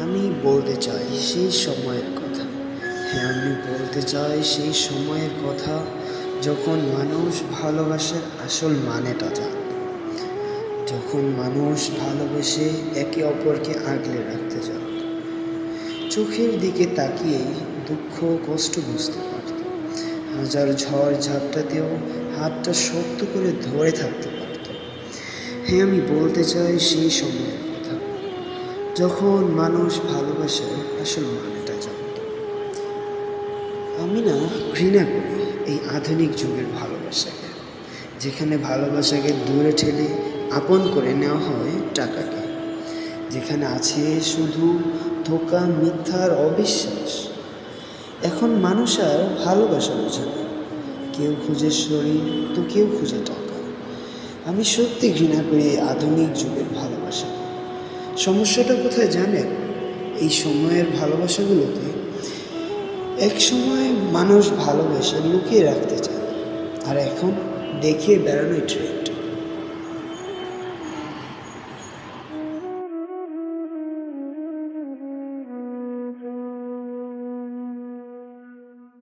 আমি বলতে চাই সেই সময়ের কথা। হ্যাঁ, আমি বলতে চাই সেই সময়ের কথা যখন মানুষ ভালোবাসার আসল মানেটা জানত, যখন মানুষ ভালোবেসে একে অপরকে আগলে রাখতে জানত, চোখের দিকে তাকিয়েই দুঃখ কষ্ট বুঝতে পারত, হাজার ঝড় ঝাপটাতেও হাতটা শক্ত করে ধরে থাকতে পারত। হ্যাঁ, আমি বলতে চাই সেই সময়ের কথা যখন মানুষ ভালোবাসার আসল মানেটা জানত। আমি না ঘৃণা করি এই আধুনিক যুগের ভালোবাসাকে, যেখানে ভালোবাসাকে দূরে ঠেলে আপন করে নেওয়া হয় টাকাকে, যেখানে আছে শুধু ধোঁকা, মিথ্যার অবিশ্বাস। এখন মানুষ আর ভালোবাসা বোঝে না, কেউ খুঁজে শরীর তো কেউ খুঁজে টাকা। আমি সত্যি ঘৃণা করি এই আধুনিক যুগের ভালোবাসাকে। সমস্যাটা কোথায় জানেন? এই সময়ের ভালোবাসাগুলোতে এক সময় মানুষ ভালোবেসে লুকিয়ে রাখতে চায়, আর এখন দেখিয়ে বেড়ানোই ট্রেন্ড।